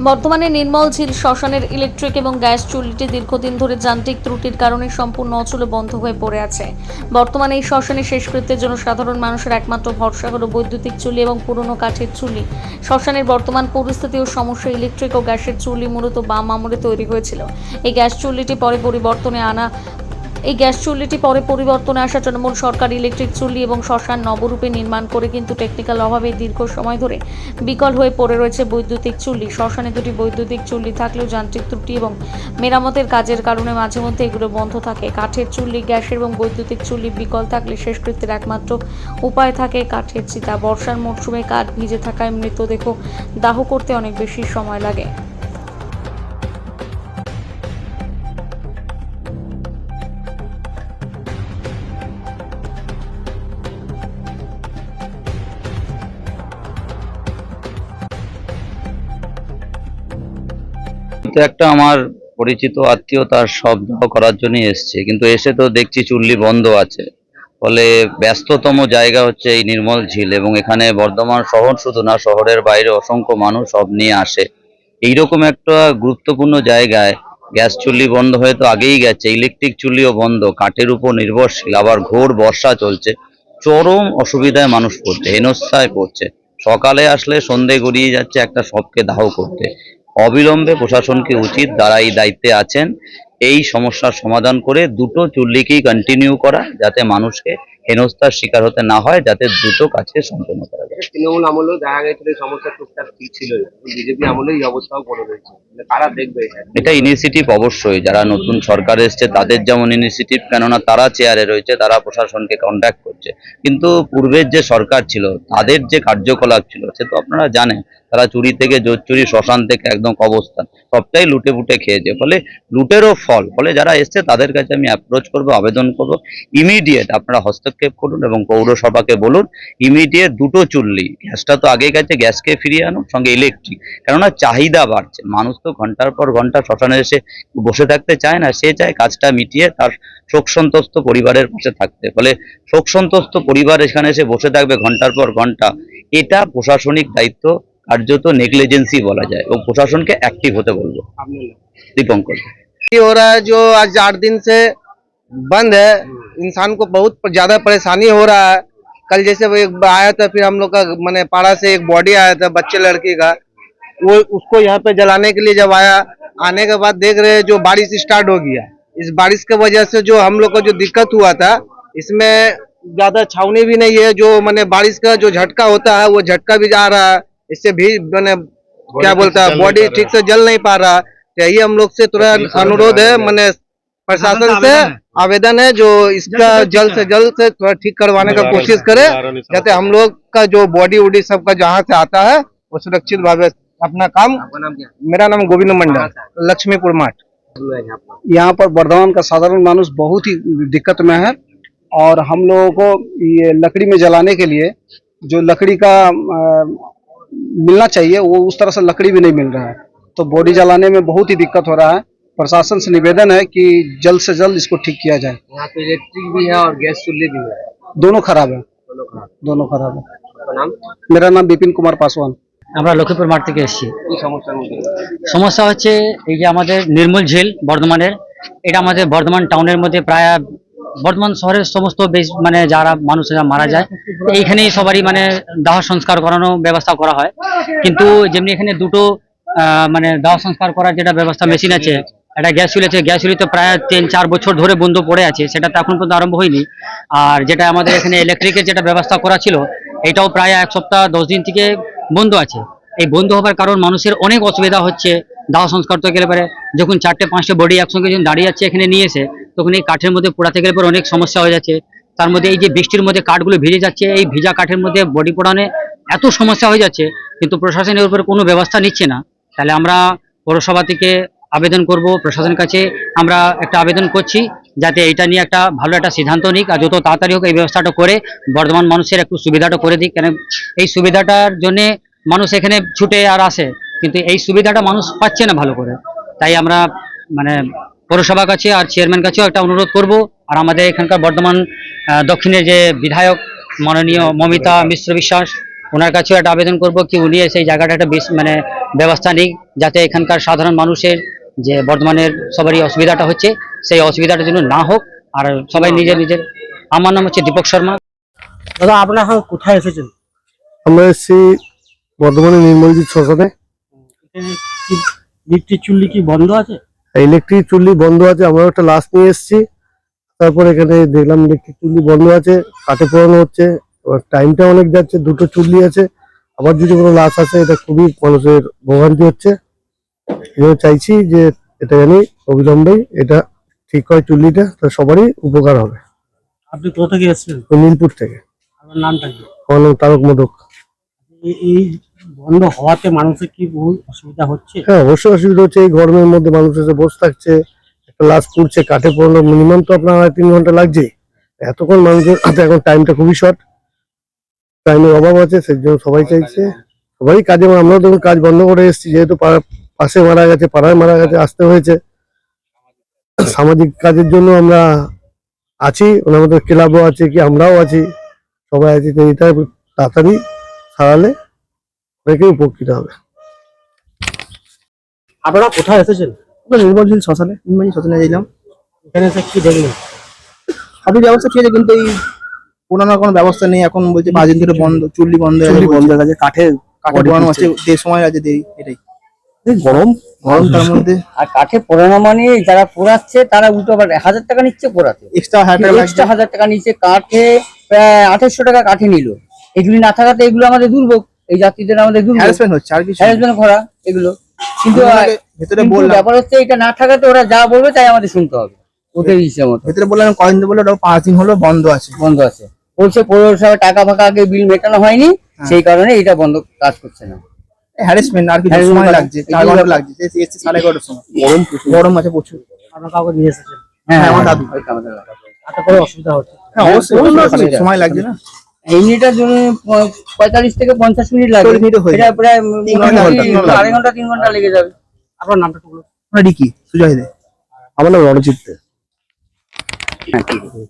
বর্তমানে নির্মল ঝিল শ্মশানের ইলেকট্রিক এবং গ্যাস চুল্লিটি দীর্ঘদিন ধরে যান্ত্রিক ত্রুটির কারণে সম্পূর্ণ অচল বন্ধ হয়ে পড়ে আছে। বর্তমানে এই শ্মশানে শেষকৃত্যের জন্য সাধারণ মানুষের একমাত্র ভরসা হলো বৈদ্যুতিক চুল্লি এবং পুরনো কাঠের চুল্লি। শ্মশানের বর্তমান পরিস্থিতি ও সমস্যা, ইলেকট্রিক ও গ্যাসের চুল্লি মূলত বাম আমলে তৈরি হয়েছিল। এই গ্যাস চুল্লিটি পরে পরিবর্তনে আসা তৃণমূল সরকার ইলেকট্রিক চুল্লি এবং শ্মশান নবরূপে নির্মাণ করে, কিন্তু টেকনিক্যাল অভাবে দীর্ঘ সময় ধরে বিকল হয়ে পড়ে রয়েছে বৈদ্যুতিক চুল্লি। শ্মশানে দুটি বৈদ্যুতিক চুল্লি থাকলেও যান্ত্রিক ত্রুটি এবং মেরামতের কাজের কারণে মাঝে মধ্যে এগুলো বন্ধ থাকে। কাঠের চুল্লি, গ্যাসের এবং বৈদ্যুতিক চুল্লি বিকল থাকলে শেষকৃত্যের একমাত্র উপায় থাকে কাঠের চিতা। বর্ষার মরশুমে কাঠ ভিজে থাকায় মৃতদেহ দাহ করতে অনেক বেশি সময় লাগে। তো একটা আমার পরিচিত আত্মীয় তার শবদাহ করার জন্য এসছে, কিন্তু এসে তো দেখছি চুল্লি বন্ধ আছে। ফলে ব্যস্ততম জায়গা হচ্ছে এই নির্মল ঝিল, এবং এখানে বর্ধমান শহর শুধু না, শহরের বাইরে অসংখ্য মানুষ সব নিয়ে আসে। এইরকম একটা গুরুত্বপূর্ণ জায়গায় গ্যাস চুল্লি বন্ধ হয়ে তো আগেই গেছে, ইলেকট্রিক চুল্লিও বন্ধ, কাঠের উপর নির্ভরশীল, আবার ঘোর বর্ষা চলছে, চরম অসুবিধায় মানুষ পড়ছে, হেনস্থায় পড়ছে। সকালে আসলে সন্ধে গড়িয়ে যাচ্ছে একটা শবকে দাহ করতে। অবিলম্বে প্রশাসনকে উচিত, যারা এই দায়িত্বে আছেন, এই সমস্যার সমাধান করে দুটো চুল্লিকেই কন্টিনিউ করা, যাতে মানুষকে হেনস্থার শিকার হতে না হয়, যাতে দ্রুত কাজকে সম্পন্ন করা যায়। তৃণমূল আমলেও দেখা গেছিল এই সমস্যা টুকটাক ঠিক ছিল, বিজেপি আমলে এই অবস্থাও পড়ে রয়েছে। কারা দেখবে এটা ইনিশিয়েটিভ অবশ্যই যারা নতুন সরকার এসছে তাদের যেমন ইনিশিয়েটিভ, কেননা তারা চেয়ারে রয়েছে, তারা প্রশাসনকে কন্ট্যাক্ট করছে। কিন্তু পূর্বের যে সরকার ছিল তাদের যে কার্যকলাপ ছিল সে তো আপনারা জানেন, তারা চুরি থেকে জোর চুরি, শ্মশান থেকে একদম অবস্থান, সবটাই লুটে ফুটে খেয়েছে। ফলে লুটেরও ফলে যারা এসছে তাদের কাছে আমি অ্যাপ্রোচ করবো, আবেদন করবো, ইমিডিয়েট আপনারা হস্তক্ষেপ করুন এবং পৌরসভাকে বলুন ইমিডিয়েট দুটো চুল্লি, গ্যাসটা তো আগে গেছে, গ্যাসকে ফিরিয়ে আনো, সঙ্গে ইলেকট্রিক। কেননা চাহিদা বাড়ছে, মানুষ তো ঘন্টার পর ঘন্টা শ্মশানে এসে বসে থাকতে চায় না, সে চায় কাজটা মিটিয়ে তার শোক সন্তস্ত পরিবারের পাশে থাকতে। ফলে শোক সন্তস্ত পরিবার এখানে এসে বসে থাকবে ঘন্টার পর ঘন্টা, এটা প্রশাসনিক দায়িত্ব, কার্যত নেগলিজেন্সি বলা যায়, এবং প্রশাসনকে অ্যাক্টিভ হতে বলবো। দীপঙ্কর हो रहा है जो आज 8 दिन से बंद है, इंसान को बहुत ज्यादा परेशानी हो रहा है। कल जैसे वो एक आया था, फिर हम लोग का मैंने पाड़ा से एक बॉडी आया था बच्चे लड़की का, वो उसको यहाँ पे जलाने के लिए जब आया, आने के बाद देख रहे हैं जो बारिश स्टार्ट हो गया। इस बारिश की वजह से जो हम लोग को जो दिक्कत हुआ था, इसमें ज्यादा छावनी भी नहीं है, जो मैंने बारिश का जो झटका होता है वो झटका भी जा रहा है, इससे भी मैंने क्या बोलता है बॉडी ठीक से जल नहीं पा रहा। तो यही हम लोग से थोड़ा अनुरोध है, मैंने प्रशासन से आवेदन है जो इसका जल्द से थोड़ा ठीक करवाने का कोशिश करे, जाते हम लोग का जो बॉडी वॉडी सबका जहाँ से आता है वो सुरक्षित भाव अपना काम। मेरा नाम गोविंद मंडल, लक्ष्मीपुर माठ। यहाँ पर वर्धमान का साधारण मानुष बहुत ही दिक्कत में है, और हम लोगों को ये लकड़ी में जलाने के लिए जो लकड़ी का मिलना चाहिए वो उस तरह से लकड़ी भी नहीं मिल रहा है, तो बॉडी जलाने में बहुत ही दिक्कत हो रहा है। प्रशासन से निवेदन है कि जल्द से जल्द इसको ठीक किया जाए। यहाँ पे इलेक्ट्रिक भी है और गैस चूल्हे भी है, दोनों खराब है, दोनों खराब है। मेरा नाम বিপিন কুমার পাসওয়ান। আমরা লক্ষ্মীপুর মাঠ থেকে এসেছি। কি সমস্যার মধ্যে সমস্যা হচ্ছে এই যে আমাদের নির্মল ঝিল বর্ধমানের, এটা আমাদের বর্ধমান টাউনের মধ্যে, প্রায় বর্ধমান শহরের সমস্ত মানে যারা মানুষেরা মারা যায় এইখানেই সবারই মানে দাহ সংস্কার করানোর ব্যবস্থা করা হয়। কিন্তু যেমনি এখানে দুটো মানে দাহ সংস্কার করার যেটা ব্যবস্থা মেশিন আছে, একটা গ্যাস চুলি আছে, গ্যাস চুলি তো প্রায় 3-4 বছর ধরে বন্ধ পড়ে আছে, সেটা তো এখন পর্যন্ত আরম্ভ হয়নি। আর যেটা আমাদের এখানে ইলেকট্রিকের যেটা ব্যবস্থা করা ছিল, এটাও প্রায় 1 সপ্তাহ 10 দিন থেকে বন্ধ আছে। এই বন্ধ হবার কারণ মানুষের অনেক অসুবিধা হচ্ছে। দাহ সংস্কার তো গেলে পরে যখন 4-5টা বডি একসঙ্গে যখন দাঁড়িয়ে যাচ্ছে এখানে নিয়ে এসে, তখন এই কাঠের মধ্যে পোড়াতে গেলে পরে অনেক সমস্যা হয়ে যাচ্ছে। তার মধ্যে এই যে বৃষ্টির মধ্যে কাঠগুলো ভিজে যাচ্ছে, এই ভিজা কাঠের মধ্যে বডি পোড়ানো এত সমস্যা হয়ে যাচ্ছে, কিন্তু প্রশাসনের উপরে কোনো ব্যবস্থা নিচ্ছে না। তাহলে আমরা পৌরসভা থেকে আবেদন করব, প্রশাসনের কাছে আমরা একটা আবেদন করছি যাতে এটা নিয়ে একটা ভালো একটা সিদ্ধান্ত নিক, আর যত তাড়াতাড়ি হোক এই ব্যবস্থাটা করে বর্ধমান মানুষের একটু সুবিধাটা করে দিক। কেন এই সুবিধাটার জন্যে মানুষ এখানে ছুটে আর আসে, কিন্তু এই সুবিধাটা মানুষ পাচ্ছে না ভালো করে। তাই আমরা মানে পৌরসভার কাছে আর চেয়ারম্যান কাছেও একটা অনুরোধ করব। আর আমাদের এখানকার বর্ধমান দক্ষিণের যে বিধায়ক মাননীয় মমিতা মিশ্র বিশ্বাস, ওনার কাছেও একটা আবেদন করব কি উনি সেই জায়গাটা একটা বেশ মানে ব্যবস্থা নিক, যাতে এখানকার সাধারণ মানুষের যে বর্ধমানের সবারই অসুবিধাটা হচ্ছে সেই অসুবিধাটা যেন না হোক, আর সবাই নিজের নিজের। আমার নাম হচ্ছে দীপক শর্মা। দাদা আপনারা এখন কোথায় এসেছেন? আমরা এসেছি বর্ধমানে নির্মলজিৎ শ্মশানে। এখানে কি ইলেকট্রিক চুল্লি কি বন্ধ আছে? ইলেকট্রিক চুল্লি বন্ধ আছে, আমরা একটা লাশ নিয়ে এসেছি। তারপর এখানে দেখলাম ইলেকট্রিক চুল্লি বন্ধ আছে, কাঠে পোড়ানো হচ্ছে। এবার টাইমটা অনেক যাচ্ছে, দুটো চুল্লি আছে, আবার যদি কোনো লাশ আসে এটা খুবই মানুষের ভোগান্তি হচ্ছে। এই জন্য চাইছি যে এটা জানি অবিলম্বে এটা ঠিক হয় চুল্লিটা, তো সবারই উপকার হবে। আপনি কোথা থেকে এসেছেন? তো নীলপুর থেকে। আপনার নামটা কি? আমার নাম তারক মোদক। এই বন্ধ হওয়াতে মানুষের কি বহু অসুবিধা হচ্ছে? হ্যাঁ, অবশ্যই অসুবিধা হচ্ছে। এই গরমের মধ্যে মানুষ এসে বসে থাকছে, একটা লাশ পুড়ছে, কাঠে পোড়ানো মিনিমাম তো আপনার 3 ঘন্টা লাগছে। এতক্ষণ মানুষের হাতে এখন টাইমটা খুবই শর্ট, টাইমের অভাব আছে। সেই জন্য সবাই চাইছে, সবাই কাজে, আমরাও দেখুন কাজ বন্ধ করে এসেছি, যেহেতু পাশে মারা গেছে, পাড়ায় মারা গেছে, আসতে হয়েছে। সামাজিক কাজের জন্য আমরা আছি, আমাদের ক্লাবও আছে, কি আমরাও আছি, সবাই আছি। তো এটা তাড়াতাড়ি সারালে অনেকেই উপকৃত হবে। আপনারা কোথায় এসেছেন? নির্ভরশীল শ্মশানে যাইলাম। এখানে এসে কি দেখলেন? সবই ব্যবস্থা ঠিক আছে, কিন্তু এই পুরানোর কোনো ব্যবস্থা নেই। এখন বলছে 5 দিন ধরে বন্ধ, চুল্লি বন্ধ হয়ে গেছে, কাঠে পোড়ানো আছে, সময় আছে দেরি। এটাই গরম তার মধ্যে। আর কাঠে পোড়ানো মানে যারা পোড়াচ্ছে তারা উল্টো আবার 1000 টাকা নিচ্ছে পোড়াতে, এক্সট্রা এক্সট্রা 1000 টাকা নিচ্ছে। কাঠে প্রায় 2800 টাকা কাঠে নিল। এগুলি না থাকাতে এগুলো আমাদের দুর্ভোগ, এই যাত্রীদের আমাদের দুর্ভোগ, হ্যারাসমেন্ট হচ্ছে আর কিছু। হ্যারাসমেন্ট করা এগুলো। কিন্তু ভেতরে কিন্তু বললাম, ব্যাপার হচ্ছে এটা না থাকাতে ওরা যা বলবে তাই আমাদের শুনতে হবে, ওদের ইচ্ছে মতো। ভেতরে বললাম কয়েন বললো 5 দিন হলো বন্ধ আছে। বন্ধ আছে বলছে, পৌরসভা টাকা ফাঁকা আগে বিল মেটানো হয়নি, সেই কারণে এটা বন্ধ কাজ করছে না। হ্যারাসমেন্ট আর কিছু, Harassment সময় করা। লাগছে, 4 ঘন্টা লাগছে। এসছে 11:30টার সময়। গরম আছে প্রচুর। আপনারা কাউকে নিয়ে এসেছেন? হ্যাঁ, আমার দাদু। ওইটা আমাদের এলাকা। তাতে করে অসুবিধা হচ্ছে? হ্যাঁ, অবশ্যই অসুবিধা। সময় লাগছে না। এমনিটার জন্য 45 থেকে 50 মিনিট লাগে, 40 মিনিটে হয়ে এটা প্রায় 3 ঘন্টা, মোটামুটি 2.5 ঘন্টা 3 ঘন্টা লেগে যাবে। আপনার নামটা একটু বলুন। রিকি সুজয় দে। আমার নাম রণজিৎ দে। হ্যাঁ, ঠিক আছে।